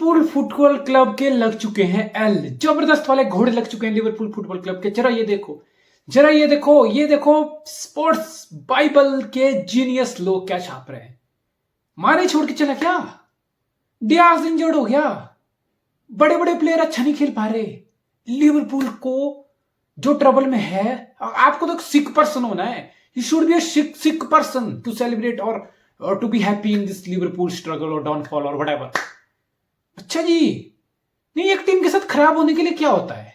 Liverpool football club के लग चुके हैं एल। जबरदस्त वाले घोड़े लग चुके हैं लिवरपूल फुटबॉल क्लब के। जरा ये देखो, जरा ये देखो, ये देखो स्पोर्ट्स बाइबल के जीनियस लोग क्या छाप रहे हैं। मारे छोड़ के चला क्या? डियाज इंजर्ड हो गया, बड़े बड़े प्लेयर अच्छा नहीं खेल पा रहे। लिवरपूल को जो ट्रबल में है, आपको तो सिक पर्सन होना है। You should be a sick person to celebrate और to be happy in this Liverpool struggle और डाउनफॉल और व्हाटएवर। अच्छा जी, नहीं, एक टीम के साथ खराब होने के लिए क्या होता है?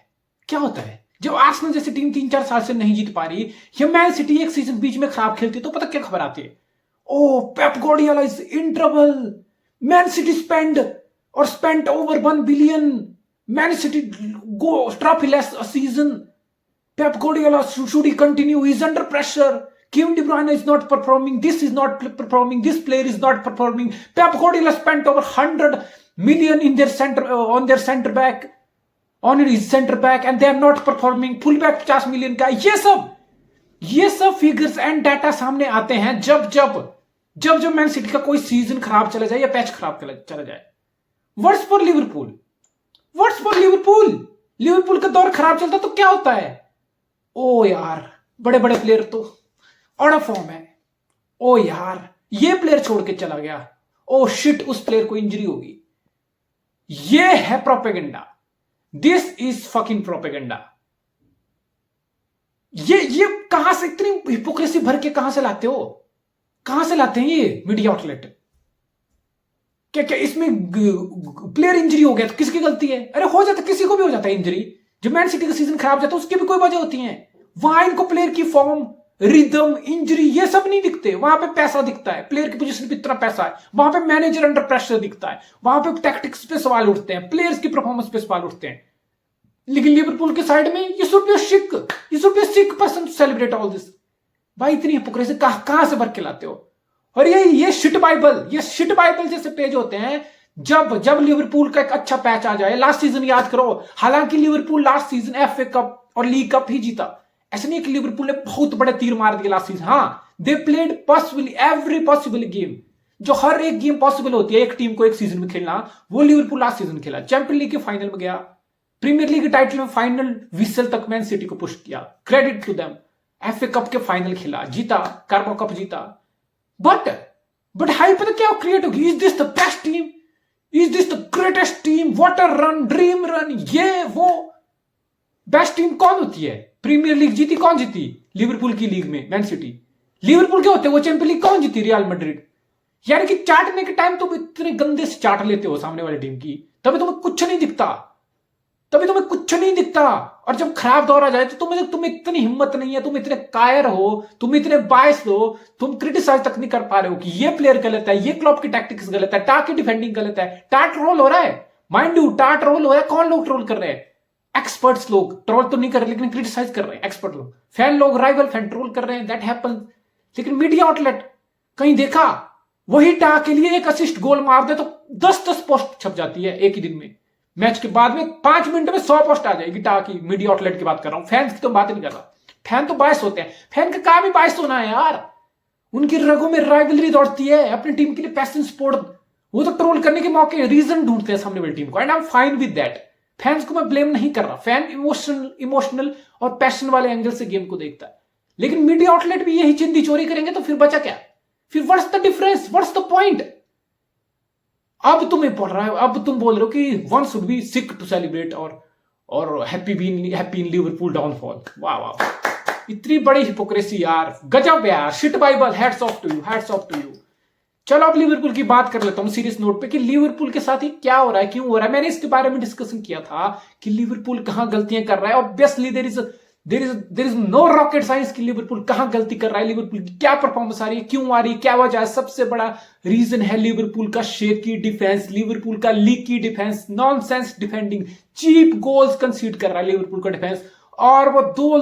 क्या होता है? जब आर्सेनल जैसी टीम 3-4 साल से नहीं जीत पा रही, या मैन सिटी एक सीजन बीच में खराब खेलती, तो पता क्या खबर आती है? Oh, Pep Guardiola is in trouble, man city spent over 1 billion, man city go trophyless a season, Pep Guardiola, should he continue? He's under pressure. Kevin De Bruyne is not performing. This is not performing. This player is not performing. Pep Guardiola spent over 100 million in their center on their center back, on his center back, and they are not performing. Fullback 50 million का ये सब figures and data सामने आते हैं जब man city का कोई season खराब चला जाए या पैच खराब चला जाए। What's for Liverpool? लिवरपूल का दौर खराब चलता तो क्या होता है? ओ यार, बड़े बड़े प्लेयर तो आउट ऑफ फॉर्म है। ओ यार, ये प्लेयर छोड़ के चला गया। ओ शिट, उस प्लेयर को इंजरी होगी। ये है propaganda. This is fucking propaganda. ये कहां से इतनी हिपोक्रेसी भर के कहां से लाते हो? कहां से लाते हैं ये मीडिया आउटलेट? क्या इसमें प्लेयर इंजरी हो गया तो किसकी गलती है? अरे हो जाता, किसी को भी हो जाता है इंजरी। जब मैन सिटी का सीजन खराब जाता है उसकी भी कोई वजह होती है। वहां इनको प्लेयर की फॉर्म, रिदम, इंजरी ये सब नहीं दिखते। वहां पे पैसा दिखता है, प्लेयर की पोजीशन पे इतना पैसा है। वहां पे मैनेजर अंडर प्रेशर दिखता है। वहां पे टैक्टिक्स पे सवाल उठते हैं, प्लेयर्स की परफॉर्मेंस पे सवाल उठते हैं। लेकिन लिवरपूल के साइड में you should be a sick person to celebrate all this. भाई, इतनी हिपोक्रेसी कहां से भर के लाते हो? और ये शिट बाइबल जैसे पेज होते हैं जब लिवरपूल का एक अच्छा पैच आ जाए। लास्ट सीजन याद करो, हालांकि Liverpool last season FA cup और लीग कप ही जीता। ऐसा नहीं कि लिवरपूल ने बहुत बड़े तीर मार दिए लास्ट सीजन। हाँ, they played possibly every possible game. जो हर एक गेम पॉसिबल होती है एक टीम को एक सीजन में खेलना, वो लिवरपूल लास्ट सीजन खेला। चैंपियन लीग के फाइनल में गया, प्रीमियर लीग के टाइटल में फाइनल विसल तक मैन सिटी को पुश किया। Credit to them. FA cup के फाइनल खेला, जीता, कार्बो कप जीता। बट हाइप पता क्या क्रिएट होगी? Is this the best team? Is this the greatest team? What a run, dream run, ये वो। बेस्ट टीम कौन होती है? प्रीमियर लीग जीती, कौन जीती? लिवरपूल की लीग में मैन सिटी। लिवरपूल के होते वो चैंपियन लीग कौन जीती? Real Madrid. यानी कि चाटने के टाइम तुम इतने गंदे से चाट लेते हो सामने वाली टीम की, तभी तुम्हें कुछ नहीं दिखता। और जब खराब दौर आ जाए तो तुम्हें इतनी हिम्मत नहीं है, तुम इतने कायर हो, तुम इतने बायस हो, तुम क्रिटिसाइज तक नहीं कर पा रहे हो कि ये प्लेयर गलत है, ये क्लब की टैक्टिक्स गलत है, टाट की डिफेंडिंग गलत है। टाट रोल हो रहा है, माइंड यू, टाट रोल हो रहा है। कौन लोग ट्रोल कर रहे हैं? एक्सपर्ट्स लोग ट्रोल तो नहीं कर रहे, लेकिन क्रिटिसाइज कर रहे हैं। एक्सपर्ट लोग, फैन लोग, राइवल फैन ट्रोल कर रहे हैं, दैट हैपन। लेकिन मीडिया आउटलेट कहीं देखा? वही टा के लिए एक असिस्ट गोल मार दे तो 10-10 पोस्ट छप जाती है एक ही दिन में। मैच के बाद में 5 मिनट में 100 पोस्ट आ जाएगी टा की। मीडिया आउटलेट की बात कर रहा हूं, फैंस की तो बात नहीं कर रहा। फैन तो बायस होते हैं, फैन का काम ही बायस होना है यार। उनकी रगों में राइवलरी दौड़ती है, अपनी टीम के लिए पैशन सपोर्ट। वो तो ट्रोल करने के मौके, रीजन ढूंढते हैं सामने वाली टीम को, and I am fine with that. Fans को मैं ब्लेम नहीं कर रहा। फैन इमोशनल और पैशन वाले एंगल से गेम को देखता है। लेकिन मीडिया आउटलेट भी यही चिंदी चोरी करेंगे तो फिर बचा क्या? फिर what's the difference, what's the point? अब तुम्हें पढ़ रहा है, अब तुम बोल रहे हो कि one should be sick to celebrate और हैप्पी इन लिवरपूल डाउनफॉल। वाह, इतनी बड़ी हिपोक्रेसी यार, गजब यार। Shit Bible, hats off to you. चलो अब लिवरपूल की बात कर लेता हूं सीरियस नोट पे कि लिवरपूल के साथ ही क्या हो रहा है, क्यों हो रहा है। मैंने इसके बारे में डिस्कशन किया था कि लिवरपूल कहां गलतियां कर रहा है। Obviously there is no rocket science कि लिवरपूल कहां गलती कर रहा है, लिवरपूल की क्या परफॉर्मेंस आ रही है, क्यों आ रही है, क्या वजह है। सबसे बड़ा रीजन है लिवरपूल का शेकी डिफेंस, लिवरपूल का leaky defence, nonsense defending, cheap goals concede कर रहा है लिवरपूल का डिफेंस। और वो दो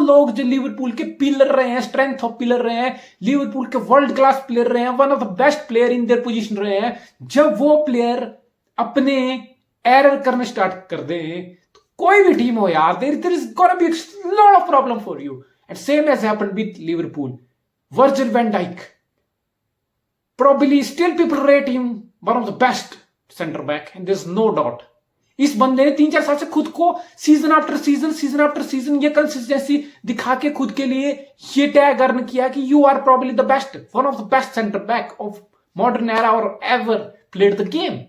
लोग जो लिवरपूल के पिलर रहे हैं, स्ट्रेंथ ऑफ पिलर रहे हैं, लिवरपूल के वर्ल्ड क्लास प्लेयर रहे हैं, one of the best player in their position रहे हैं। जब वो प्लेयर अपने एरर करने स्टार्ट कर दें, कोई भी टीम हो यार, there is gonna be a lot of problem for you. And same has happened with Liverpool. Virgil van Dijk, probably still people rate him one of the best centre back and there is no doubt. इस बंदे ने 3-4 साल से खुद को season after season ये consistency दिखा के खुद के लिए ये टैग अर्न किया कि you are probably the best, one of the best centre back of modern era और एवर प्लेड द गेम।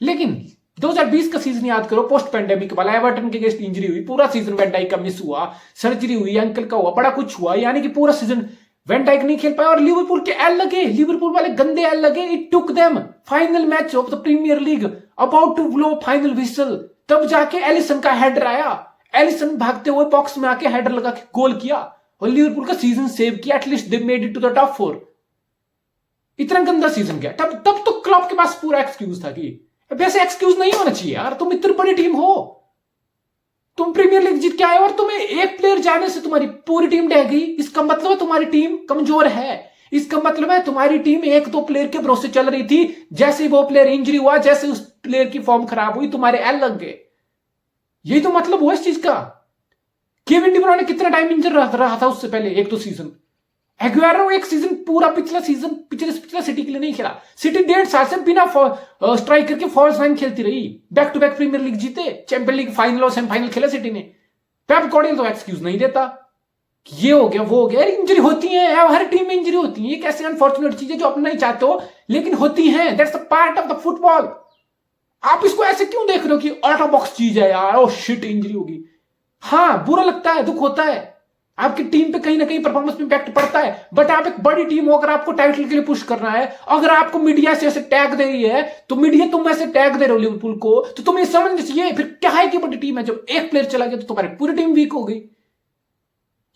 लेकिन 2020 का सीजन याद करो, पोस्ट पेंडेमिक वाला, एवर्टन के अगेंस्ट इंजरी हुई, पूरा सीजन वैन डाइक का मिस हुआ, सर्जरी हुई, अंकल का हुआ, बड़ा कुछ हुआ, यानी कि पूरा सीजन वैन डाइक नहीं खेल पाया और लिवरपूल के एल लगे, लिवरपूल वाले गंदे एल लगे। It took them final match of the premier league, about to blow final whistle, तब जाके एलिसन का हेडर आया, एलिसन भागते हुए बॉक्स में आके हेडर लगा के गोल किया और लिवरपूल का सीजन सेव किया। At least they made it to the top 4। इतना गंदा सीजन गया, तब तो क्लब के पास पूरा एक्सक्यूज था कि वैसे एक्सक्यूज नहीं होना चाहिए यार, तुम इतनी बड़ी टीम हो, तुम प्रीमियर लीग जीत के आए और तुम्हें एक प्लेयर जाने से तुम्हारी पूरी टीम ढह गई। इसका मतलब है तुम्हारी टीम कमजोर है, इसका मतलब है तुम्हारी टीम 1-2 प्लेयर के भरोसे चल रही थी। जैसे ही वो प्लेयर इंजरी हुआ, जैसे उस प्लेयर की फॉर्म खराब हुई, तुम्हारे एल लग गए। यही तो मतलब हुआ इस चीज का। केविन डी ब्रुयने कितना टाइम इंजर रहा था उससे पहले 1-2 सीजन। एग्वायरो एक सीजन पूरा पिछला सिटी के लिए नहीं खेला। सिटी 1.5 साल से बिना स्ट्राइकर के फॉल्स नाइन खेलती रही, back to back premier league जीते, चैंपियन लीग फाइनल और सेमीफाइनल खेला सिटी ने। पेप गार्डियोला तो एक्सक्यूज नहीं देता, ये हो गया वो हो गया। इंजरी होती है, हर टीम में इंजरी होती है, ये कैसे अनफॉर्चुनेट चीज है जो अपना नहीं चाहते हो, लेकिन होती है। That's the part of the football. आप इसको ऐसे क्यों देख रहे हो कि आउट ऑफ बॉक्स चीज है यार, ओ शिट इंजरी होगी। हाँ बुरा लगता है, दुख होता है, आपकी टीम पे कहीं ना कहीं परफॉर्मेंस में इम्पैक्ट पड़ता है, बट आप एक बड़ी टीम हो, अगर आपको टाइटल के लिए पुश करना है, अगर आपको मीडिया से ऐसे टैग दे रही है, तो मीडिया तुम ऐसे टैग दे रहे हो लिवरपूल को, तो तुम्हें समझना चाहिए फिर क्या है कि बड़ी टीम है। जब एक प्लेयर चला गया तो तुम्हारी पूरी टीम वीक हो गई।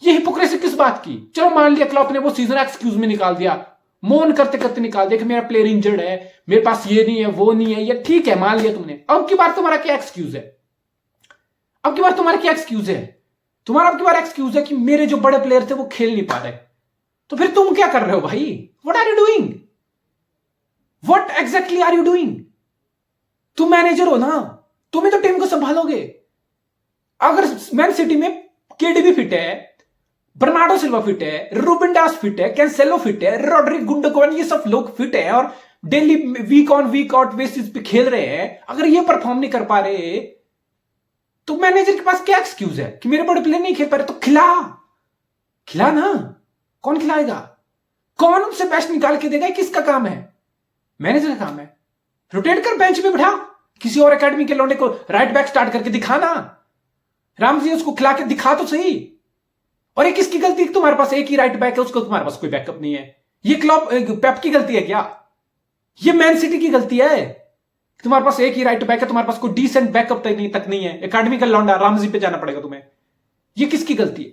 ये हिपोक्रेसी किस बात की। चलो मान लिया क्लॉप ने वो सीजन एक्सक्यूज में निकाल दिया, मौन करते करते निकाल दिया कि मेरा प्लेयर इंजर्ड है, मेरे पास ये नहीं है वो नहीं है, ये ठीक है मान लिया तुमने। अब की बार तुम्हारा क्या एक्सक्यूज है? अब की बार तुम्हारा क्या एक्सक्यूज है? तुम्हारा अब की बार एक्सक्यूज है कि मेरे जो बड़े प्लेयर थे वो खेल नहीं पा रहे। तो फिर तुम क्या कर रहे हो भाई? What are you doing? What exactly are you doing? तुम मैनेजर हो ना, तुम्हें तो टीम को संभालोगे। अगर मैन सिटी में केडीबी फिट है, बर्नार्डो सिल्वा फिट है, रूबेन डास फिट है, कैंसेलो फिट है, रोड्रिग गुंडोगन, ये सब लोग फिट है और daily week on week out basis पे खेल रहे हैं, अगर ये परफॉर्म नहीं कर पा रहे तो मैनेजर के पास क्या एक्सक्यूज है कि मेरे बड़े प्लेयर नहीं खेल पा रहे? तो खिला ना। कौन खिलाएगा? कौन उनसे बेस्ट निकाल के देगा? किसका काम है? मैनेजर का काम है। रोटेट कर, बेंच पे बिठा, किसी और एकेडमी के लौंडे को राइट बैक स्टार्ट करके दिखाना। रामजी उसको खिला के दिखा तो सही। और ये किसकी गलती है? तुम्हारे पास एक ही राइट बैक है, उसको तुम्हारे पास कोई बैकअप नहीं है। ये क्लब पेप की गलती है क्या? ये मैन सिटी की गलती है। तुम्हारे पास एक ही राइट बैक है, तुम्हारे पास कोई डिसेंट बैकअप तक नहीं है, एकेडमी का लौंडा रामजी पे जाना पड़ेगा तुम्हें। ये किसकी गलती है?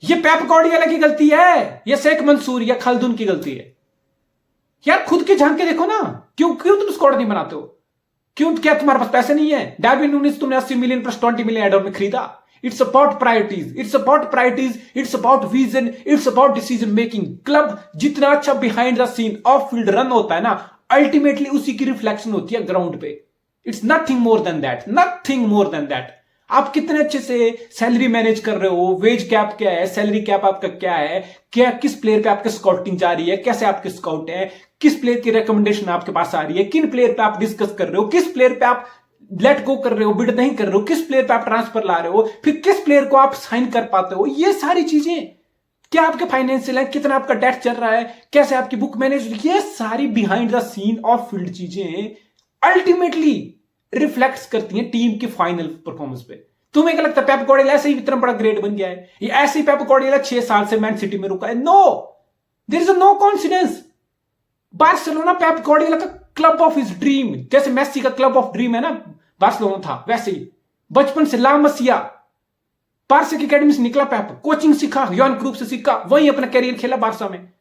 ये पेप गार्डियोला की गलती है या शेख मंसूर या खालदून की गलती है? यार खुद के झांक के देखो ना। क्यों तुम स्क्वाड नहीं बनाते हो? क्यों? क्या तुम्हारे पास पैसे नहीं है? डार्विन नूनेज तुमने 80 मिलियन प्लस 20 मिलियन एड-ऑन में खरीदा। It's about priorities, it's about vision, it's about decision making. Club जितना अच्छा behind the scene off field run होता है ना, अल्टीमेटली उसी की रिफ्लेक्शन होती है ग्राउंड पे। It's nothing more than that, nothing more than that. आप कितने अच्छे से सैलरी मैनेज कर रहे हो, वेज कैप क्या है, सैलरी कैप आपका क्या है, क्या किस प्लेयर पे आपकी स्काउटिंग जा रही है, कैसे आपके स्काउट है, किस प्लेयर की रिकमेंडेशन आपके पास आ रही है, किन प्लेयर पे आप डिस्कस कर रहे हो, किस प्लेयर पे आप लेट गो कर रहे हो, बिड नहीं कर रहे हो, किस प्लेयर पे आप ट्रांसफर ला रहे हो, फिर किस प्लेयर को आप साइन कर पाते हो। ये सारी चीजें, क्या आपके फाइनेंशियल है, कितना आपका डेट चल रहा है, कैसे आपकी बुक मैनेज, ये सारी behind the scene off field चीजें अल्टीमेटली रिफ्लेक्ट करती हैं टीम की फाइनल परफॉर्मेंस पे। तुम्हें क्या लगता है पेप गार्डियोला ऐसे ही इतना बड़ा ग्रेड बन गया है? ये ऐसे ही पेप गार्डियोला 6 साल से मैन सिटी में रुका है? No, there is no confidence. Barcelona Pep Guardiola का क्लब ऑफ हिज ड्रीम, जैसे मेसी का क्लब ऑफ ड्रीम है ना बार्सिलोना था, वैसे ही बचपन से ला मसिया बार्सा की अकेडमी से निकला पेप, कोचिंग सीखा, योहान क्रूप से सीखा, वहीं अपना कैरियर खेला बार्सा में,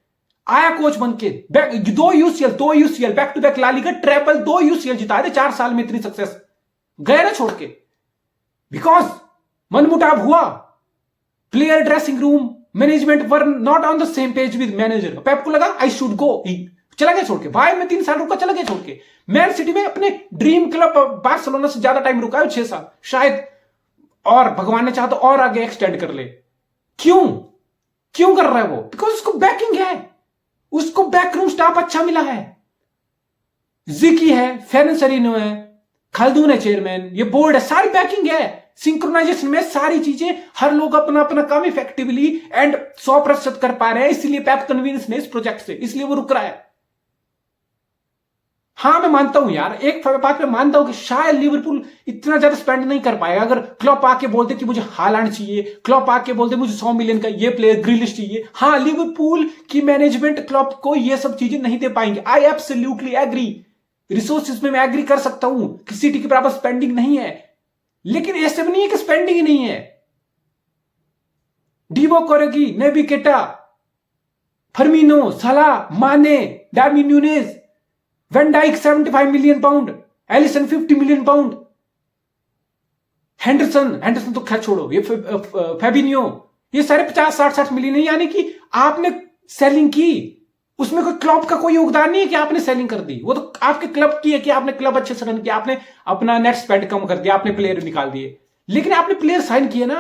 आया कोच बन के, 2 UCL back to back La Liga treble, 2 UCL जिता रहे 4 साल में, इतनी सक्सेस गए ना छोड़ के, बिकॉज मनमुटाव हुआ। Player, dressing room, management were not on the same page with manager. Pep को लगा आई शुड गो, चला गया छोड़ के। भाई मैं 3 साल रुका, चला गया छोड़ के। मैन सिटी में अपने ड्रीम क्लब बार्सिलोना से ज्यादा टाइम रुका है, 6 साल शायद, और भगवान ने चाहा तो और आगे एक्सटेंड कर ले। क्यों कर रहा है वो? बिकॉज उसको बैकिंग है, उसको बैकरूम स्टाफ अच्छा मिला है। जिकी है, फेरन सरीनो है, खालदून है चेयरमैन, ये बोर्ड है, सारी बैकिंग है। सिंक्रोनाइजेशन में सारी चीजें, हर लोग अपना अपना काम इफेक्टिवली एंड 100% कर पा रहे हैं, इसलिए पेप कन्वींस ने इस प्रोजेक्ट से, इसलिए वो रुक रहा है। हाँ मैं मानता हूं यार, एक बात मैं मानता हूं कि शायद लिवरपूल इतना ज्यादा स्पेंड नहीं कर पाएगा। अगर क्लॉप आके बोलते कि मुझे हालांड चाहिए, क्लॉप आके बोलते मुझे 100 मिलियन का ये प्लेयर ग्रिलिश चाहिए, हाँ लिवरपूल की मैनेजमेंट क्लॉप को ये सब चीजें नहीं दे पाएंगे। आई एब्सोल्युटली एग्री, रिसोर्सेज में मैं एग्री कर सकता हूं कि सिटी के बराबर स्पेंडिंग नहीं है, लेकिन ऐसे भी नहीं है कि स्पेंडिंग ही नहीं है। डीवो कोरेगी, नेबी केटा, Firmino, Salah, Mane, Darwin Nunez, Van Dijk 75 million pound, Alisson 50 million pound, Henderson तो खैर छोड़ो, ये फेबिनियो, ये सारे 50-60 मिलियन है। यानी कि आपने सेलिंग की, उसमें कोई क्लब का कोई योगदान नहीं है कि आपने सेलिंग कर दी, वो तो आपके क्लब की है कि आपने क्लब अच्छे से रन किया, आपने अपना नेट स्पेंड कम कर दिया, आपने प्लेयर निकाल दिए, लेकिन आपने प्लेयर साइन किए ना।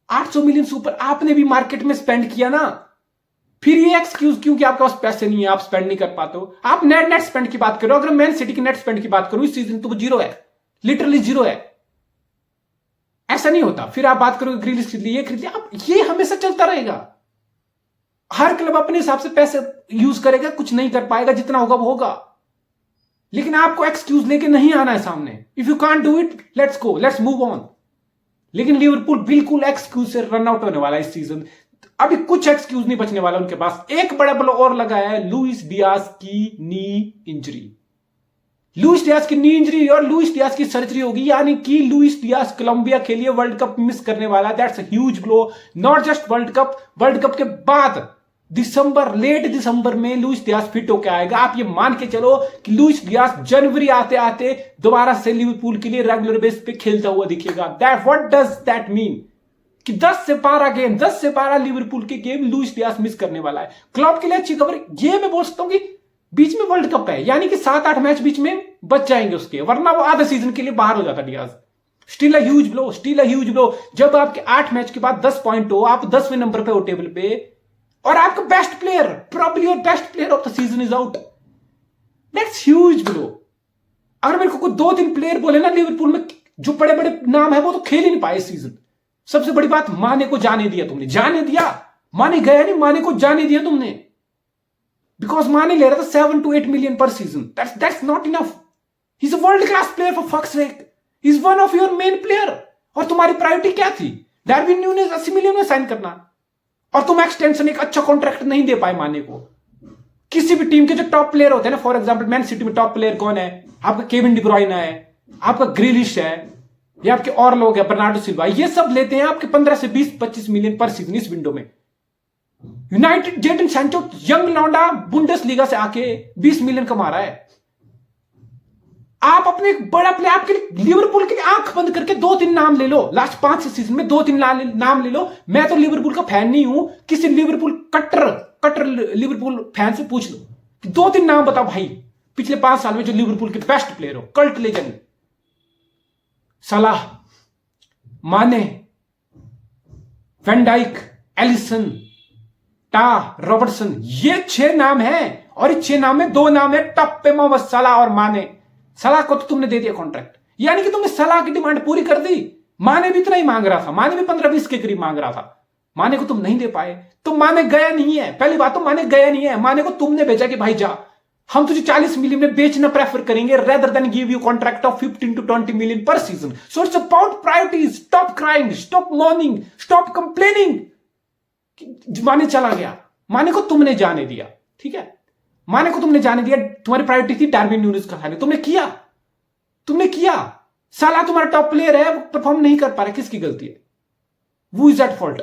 800 मिलियन से ऊपर आपने भी मार्केट में स्पेंड किया ना। फिर ये एक्सक्यूज क्यों कि आपके पास पैसे नहीं है, आप स्पेंड नहीं कर पाते हो। आप नेट स्पेंड की बात करो, अगर मैन सिटी की नेट स्पेंड की बात करूं इस सीजन तो वो 0 है, लिटरली 0 है। ऐसा नहीं होता। फिर आप बात करोगे ग्रिलिश खरीद लिया, ये खरीद लिया, आप ये हमेशा चलता रहेगा। हर क्लब अपने हिसाब से पैसे यूज करेगा, कुछ नहीं कर पाएगा, जितना होगा वो होगा, लेकिन आपको एक्सक्यूज लेके नहीं आना है सामने। If you can't do it, let's go, let's move on. लेकिन लिवरपूल बिल्कुल एक्सक्यूज से रन आउट होने वाला है इस सीजन। अभी कुछ एक्सक्यूज नहीं बचने वाला उनके पास। एक बड़ा बल और लगा है, लुइस डियाज की नी इंजरी। लुइस डियाज की नी इंजरी और लुइस डियाज की सर्जरी होगी, यानी कि लुइस डियाज कोलंबिया के लिए वर्ल्ड कप मिस करने वाला है। That's a huge blow. Not just world cup के बाद लेट दिसंबर में लुइस डियाज फिट होकर आएगा। आप ये मान के चलो कि लुइस डियाज जनवरी आते आते दोबारा से लिवरपूल के लिए रेगुलर बेस पे खेलता हुआ दिखेगा। व्हाट डज दैट मीन कि 10 से 12 लिवरपूल के गेम लुइस डियाज मिस करने वाला है। क्लब के लिए अच्छी खबर ये मैं बोल सकता हूं कि बीच में वर्ल्ड कप है, यानी कि 7-8 मैच बीच में बच जाएंगे उसके, वरना वो आधा सीजन के लिए बाहर हो जाता Diaz. Still a huge blow. जब आपके 8 मैच के बाद 10 पॉइंट हो, आप 10वें नंबर पे हो टेबल पे, और आपका best player, probably your best player of the season is out, that's huge blow. अगर मेरे को कोई 2-3 प्लेयर बोले ना लिवरपूल में जो बड़े बड़े नाम है, वो तो खेल ही नहीं पाए इस सीजन। सबसे बड़ी बात, माने को जाने दिया तुमने, जाने दिया, माने गया नहीं, माने को जाने दिया तुमने, बिकॉज माने ले रहा था 7 to 8 million per season. That's not enough. He is a world class player for fuck's sake, he is one of your main player. और तुम्हारी प्रायोरिटी क्या थी? डार्विन न्यूनेज 80 मिलियन में साइन करना, और तुम एक्सटेंशन एक अच्छा कॉन्ट्रैक्ट नहीं दे पाए माने को। किसी भी टीम के जो टॉप प्लेयर होते हैं ना, फॉर एग्जांपल मैन सिटी में टॉप प्लेयर कौन है? आपका केविन डी ब्रुयना है, आपका ग्रिलिश है, या आपके और लोग हैं, बर्नार्डो सिल्वा, ये सब लेते हैं आपके 15 से 20-25 मिलियन पर सीजन इस विंडो में। यूनाइटेड जेडन सैंचो यंग लौंडा बुंडेसलीगा से आके 20 मिलियन कमा रहा है। आप अपने एक बड़ा प्लेयर, आपके लिए लिवरपूल के लिए आंख बंद करके 2-3 नाम ले लो, लास्ट 5 सीजन में 2-3 नाम ले लो। मैं तो लिवरपूल का फैन नहीं हूं, किसी लिवरपूल कट्टर लिवरपूल फैन से पूछ लो कि 2-3 नाम बताओ भाई पिछले 5 साल में जो लिवरपूल के बेस्ट प्लेयर हो, कल्ट लेजेंड। सलाह, माने, वेन डाइक, एलिसन, टा, रॉबर्टसन, ये 6 नाम हैं, और इस 6 नाम में 2 नाम है टॉप पे, मोहम्मद सलाह और माने। सलाह को तो तुमने दे दिया कॉन्ट्रैक्ट, यानी कि तुमने सलाह की डिमांड पूरी कर दी। माने भी इतना ही मांग रहा था, माने भी 15-20 के करीब मांग रहा था, माने को तुम नहीं दे पाए, तो माने गया नहीं है। पहली बात तो माने गया नहीं है, माने को तुमने भेजा कि भाई जा, हम तुझे 40 मिलियन में बेचना प्रेफर करेंगे rather than give you contract of 15 to 20 million per season. So it's about priorities. Stop crying, stop moaning, stop complaining. Mane चला गया, माने को तुमने जाने दिया, ठीक है, माने को तुमने जाने दिया। तुम्हारी प्रायोरिटी थी डार्विन न्यूनेज का खाने, तुमने किया। साला तुम्हारा टॉप प्लेयर है, वो परफॉर्म नहीं कर पा रहा, किसकी गलती है? वो इज एट फॉल्ट।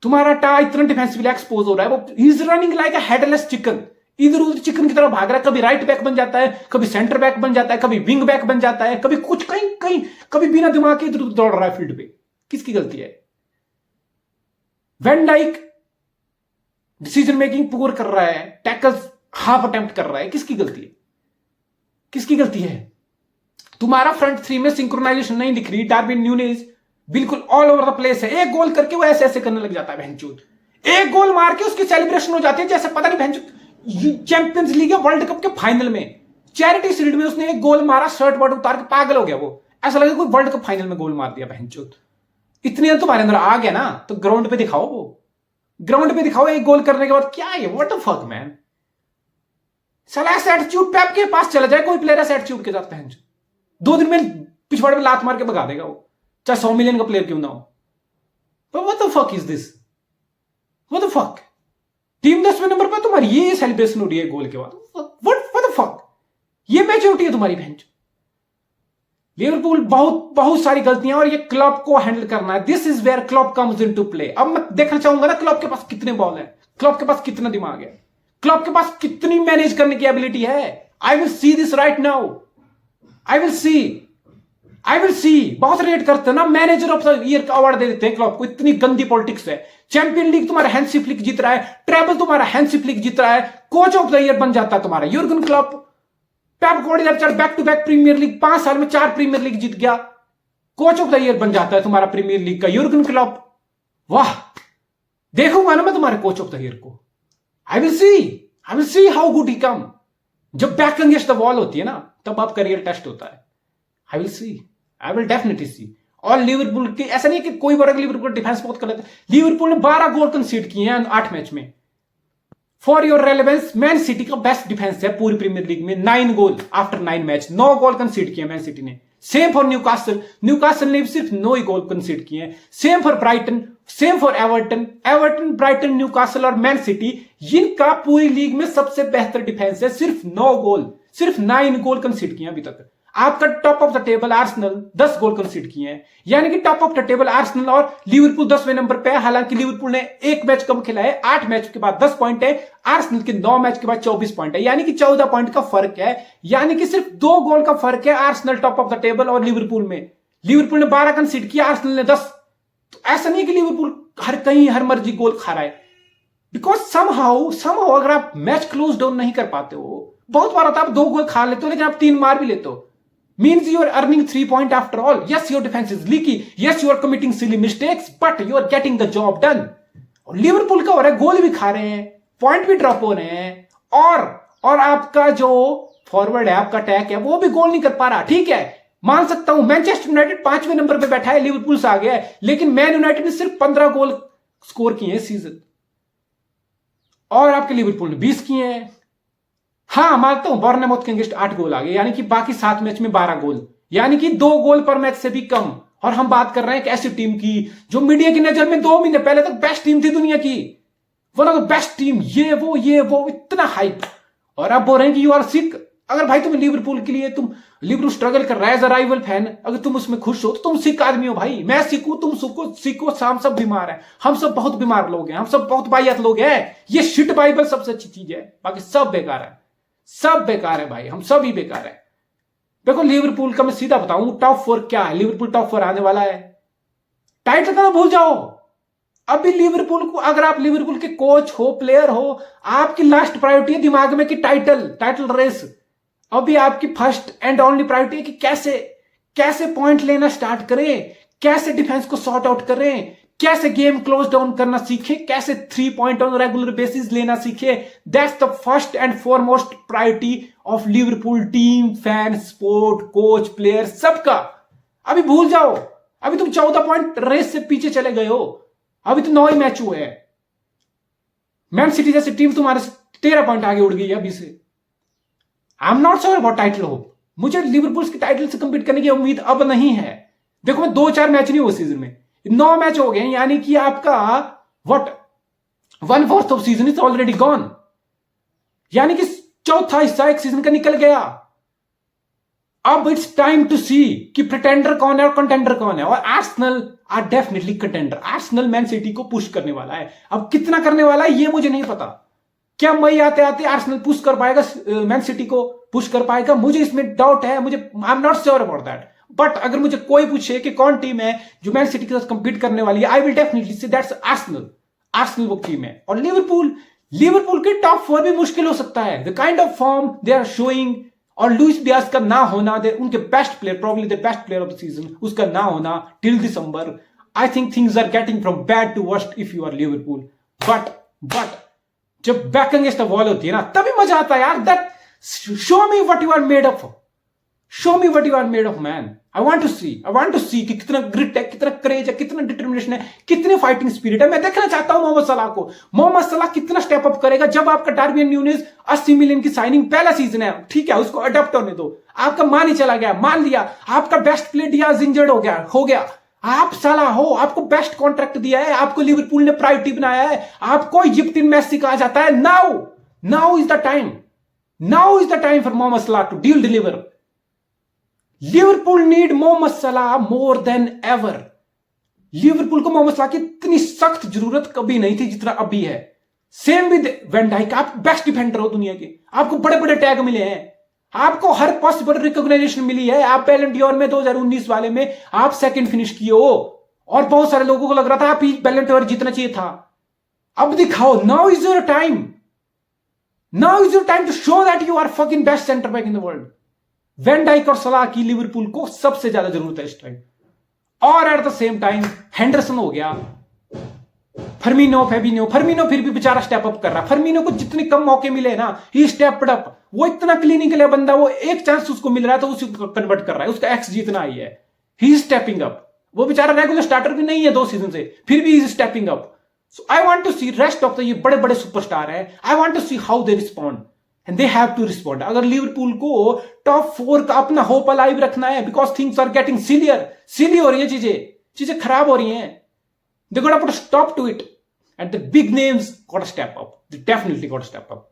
तुम्हारा टा इतना डिफेंसिवली एक्सपोज हो रहा है, वो is running like a headless chicken, इधर उधर चिकन की तरह भाग रहा है। कभी राइट बैक बन जाता है, कभी सेंटर बैक बन जाता है, कभी विंग बैक बन जाता है, कभी कुछ कहीं कभी बिना दिमाग के इधर उधर दौड़ रहा है फील्ड पे। किसकी गलती है? Van Dijk decision making poor कर रहा है, टैकल्स हाफ अटेम्प्ट कर रहा है, किसकी गलती है? तुम्हारा फ्रंट 3 में सिंक्रोनाइजेशन नहीं दिख रही। डार्विन न्यूनेज बिल्कुल ऑल ओवर द प्लेस है, एक गोल करके वो ऐसे करने लग जाता है, भैंचोद एक गोल मार के उसकी सेलिब्रेशन हो जाती है जैसे पता नहीं भैंचोद चैंपियंस लीग या वर्ल्ड कप के फाइनल में चैरिटी शील्ड में उसने एक गोल मारा, शर्ट वर्ट उतार के पागल हो गया वो, ऐसा लगा कोई वर्ल्ड कप फाइनल में गोल मार दिया बहनचोद। इतने तुम्हारे अंदर आ गया ना तो ग्राउंड पे दिखाओ, वो ग्राउंड पे दिखाओ एक गोल करने के बाद। क्या है व्हाट द फक मैन, साला ऐसा एटीट्यूड पेप के पास चला जाए कोई प्लेयर ऐसा एटीट्यूड के साथ पहन 2 दिन में पिछवाड़े में लात मार के भगा देगा वो, चाहे 100 मिलियन का प्लेयर क्यों ना हो। What the fuck is this, what the fuck. Team 10वें नंबर पर तुम्हारी ये सेलिब्रेशन हो रही है गोल के बाद, व्हाट द फक, ये मैच्योरिटी है तुम्हारी बहन। लिवरपूल बहुत सारी गलतियां, और ये क्लब को हैंडल करना है। This is where club comes into play. अब मैं देखना चाहूंगा ना क्लब के पास कितने बॉल है, क्लब के पास कितना दिमाग है, क्लब के पास कितनी मैनेज करने की एबिलिटी है। आई will see this right now, I will सी। बहुत रेट करते हैं ना, मैनेजर ऑफ द ईयर का अवार्ड दे देते हैं क्लब को, इतनी गंदी पॉलिटिक्स है। चैंपियन लीग तुम्हारा हैंसी फ्लिक जीत रहा है, ट्रेबल तुम्हारा हैंसी फ्लिक जीत रहा है, कोच ऑफ द ईयर बन जाता है तुम्हारा Jurgen Klopp. Pep Guardiola back to back premier league 5 साल में 4 प्रीमियर लीग जीत गया, कोच ऑफ द ईयर बन जाता है तुम्हारा प्रीमियर लीग का यूर्गन क्लॉप। वाह, देखूंगा ना मैं तुम्हारे कोच ऑफ द ईयर को। I will see how good he come. जब बैक अगेंस्ट द वॉल होती है ना तब आपका रियल टेस्ट होता है। आई विल डेफिनेटली सी। और लिवरपूल की ऐसा नहीं है कि कोई वर्ग लिवरपूल डिफेंस बहुत कर लेता है। लिवरपूल ने 12 गोल कंसीड किए हैं 8 मैच में। For your relevance, man city का बेस्ट डिफेंस है पूरी प्रीमियर लीग में, 9 गोल आफ्टर 9 मैच, 9 गोल कंसीड किए मैन सिटी ने। सेम फॉर न्यूकासल ने सिर्फ 9 ही गोल कंसीड किए हैं। Same for Brighton, same for Everton, Brighton, Newcastle और मैन सिटी, इनका पूरी लीग में सबसे बेहतर डिफेंस है। सिर्फ 9 गोल, सिर्फ 9 गोल कंसीड किए अभी तक। आपका top of the table Arsenal 10 goal concede किए हैं, यानी कि top of the table Arsenal और लिवरपूल 10वें नंबर पे है। हालांकि लिवरपूल ने 1 मैच कम खेला है, 8 मैच के बाद 10 पॉइंट है, आर्सेनल के 9 मैच के बाद 24 पॉइंट है, यानी कि 14 पॉइंट का फर्क है। यानी कि सिर्फ 2 गोल का फर्क है Arsenal top of the table और लिवरपूल में। लिवरपूल ने 12 कंसीड किया, आर्सेनल ने 10। तो ऐसा नहीं है कि लिवरपूल हर मर्जी गोल खा रहा है, बिकॉज समहाउ अगर आप मैच क्लोज डाउन नहीं कर पाते हो, बहुत बार होता है आप 2 गोल खा लेते हो लेकिन आप 3 मार भी लेते हो, means you are earning 3 points after all. Yes, your defense is leaky. Yes, you are committing silly mistakes, but you are getting the job done. और लिवरपूल का हो रहा है, गोल भी खा रहे हैं, पॉइंट भी ड्रॉप हो रहे हैं, और आपका जो फॉरवर्ड है, आपका टैक है, वो भी गोल नहीं कर पा रहा। ठीक है, मान सकता हूं मैनचेस्टर यूनाइटेड 5वें नंबर पे बैठा है, लिवरपूल से आ गया है, लेकिन मैन यूनाइटेड ने सिर्फ 15 गोल स्कोर किए हैं सीजन, और आपके लिवरपूल ने 20 किए हैं। हाँ, मानता हूं बॉर्नमouth के अगेंस्ट 8 गोल आ गए, यानी कि बाकी 7 मैच में 12 गोल, यानी कि 2 गोल पर मैच से भी कम। और हम बात कर रहे हैं एक ऐसी टीम की जो मीडिया की नजर में 2 महीने पहले तक बेस्ट टीम थी दुनिया की, one of the best team, ये वो इतना हाइप, और अब बोल रहे हैं कि यू आर सिक। अगर भाई तुम लिवरपूल के लिए, तुम लिवरपूल स्ट्रगल कर रहा है एज अ राइवल फैन, अगर तुम उसमें खुश हो तो तुम सिक आदमी हो भाई। मैं सिकू, तुम सिको, हम सब बीमार हैं, हम सब बहुत बीमार लोग हैं, हम सब बहुत बाइयत लोग हैं। ये शिट बाइबल सबसे अच्छी चीज है, बाकी सब बेकार है, सब बेकार है भाई, हम सब ही बेकार है। देखो लिवरपूल का मैं सीधा बताऊं, टॉप 4 क्या है, लिवरपूल टॉप 4 आने वाला है। टाइटल का भूल जाओ अभी लिवरपूल को। अगर आप लिवरपूल के कोच हो, प्लेयर हो, आपकी लास्ट प्रायोरिटी है दिमाग में कि टाइटल रेस। अभी आपकी फर्स्ट एंड ओनली प्रायोरिटी है कि कैसे पॉइंट लेना स्टार्ट करें, कैसे डिफेंस को सॉर्ट आउट करें, कैसे गेम क्लोज डाउन करना सीखे, कैसे 3 पॉइंट ऑन रेगुलर बेसिस लेना सीखे। That's the first and foremost priority of Liverpool team, fan, sport, coach, player, सबका। अभी भूल जाओ, अभी तुम 14 पॉइंट रेस से पीछे चले गए हो, अभी तो 9 ही मैच हुए हैं। मैन सिटी जैसी टीम तुम्हारे 13 पॉइंट आगे उड़ गई है अभी से। I am not sure about title hope, मुझे लिवरपूल की टाइटल से कंपीट करने की उम्मीद अब नहीं है। देखो मैं 2-4 मैच नहीं हुए सीजन में, 9 मैच हो गए, यानी कि आपका 1/4 off season is already gone, यानी कि चौथा हिस्सा एक सीजन का निकल गया। अब इट्स टाइम टू सी कि प्रिटेंडर कौन है और कंटेंडर कौन है, और Arsenal are definitely contender. Arsenal Man city को पुश करने वाला है, अब कितना करने वाला है ये मुझे नहीं पता। क्या मई आते आते आर्सेनल पुश कर पाएगा, मैन सिटी को पुश कर पाएगा, मुझे इसमें डाउट है, मुझे I am not sure about that. But अगर मुझे कोई पूछे कि कौन टीम है जो मैन सिटी के साथ कंपीट करने वाली है, आई विल डेफिनेटली से दैट्स आर्सेनल वो टीम है। और लिवरपूल के टॉप 4 भी मुश्किल हो सकता है, the kind of form they are showing, और लुइस डियाज का ना होना, उनके best player, probably the best player of the season, उसका ना होना till December, I think things are getting from bad to worst if you are Liverpool. जब back against the wall होती है ना, तभी मजा आता है यार। That show me what you are made of, show me what you are made of man. I want to see कि कितना ग्रिट है, कितना करेज है, कितना डिटर्मिनेशन है, कितनी फाइटिंग स्पिरिट है। मैं देखना चाहता हूं मोहम्मद सलाह को। मोहम्मद सलाह कितना स्टेप अप करेगा जब आपका डार्विन न्यूनेज 80 मिलियन की साइनिंग पहला सीजन है, ठीक है, उसको अडॉप्ट होने दो। आपका मान ही चला गया, मान लिया आपका बेस्ट प्लेयर डियाज इंजर्ड हो गया, आप साला हो, आपको बेस्ट कॉन्ट्रैक्ट दिया है, आपको लिवरपूल ने प्रायोरिटी बनाया है, आपको इजिप्टियन मेसी कहा जाता है। Now is the time, now is the time for Mohamed Salah to deliver. Liverpool need Mohamed Salah more then ever. Liverpool को मोहम्मद सलाह की इतनी सख्त जरूरत कभी नहीं थी जितना अभी है। सेम विद वैन डाइक, आप बेस्ट डिफेंडर हो दुनिया के, आपको बड़े बड़े टैग मिले हैं, आपको हर पॉसिबल रिकॉग्नाइजेशन मिली है। आप बैलन डॉर में 2019 वाले में आप सेकंड फिनिश किए हो, और बहुत सारे लोगों को लग रहा था आप बैलन डॉर जीतना चाहिए था। अब दिखाओ, now is your time, now is your time to show that you are fucking best centre back in the world. Van Dijk और सलाह की लिवरपूल को सबसे ज्यादा जरूरत है इस टाइम। और at the same time Henderson हो गया, फर्मिनो फिर भी बेचारा स्टेप अप कर रहा। फर्मिनो को जितने कम मौके मिले ना, ही स्टेप्ड अप। वो इतना क्लिनिकल है बंदा, वो एक चांस उसको मिल रहा है तो उसी को कन्वर्ट कर रहा है, उसका एक्स जितना ही है। ही स्टेपिंग अप। वो बेचारा रेगुलर स्टार्टर भी नहीं है 2 सीजन से, फिर भी is stepping up. So I want to see rest of the, ये बड़े बड़े सुपरस्टार है, I want to see how they respond and they have to respond. अगर लिवरपूल को टॉप 4 का अपना होप अलाइव रखना है, because things are getting silly हो रही है, चीजें खराब हो रही हैं, they gotta put a stop to it and the big names gotta step up, they definitely gotta step up.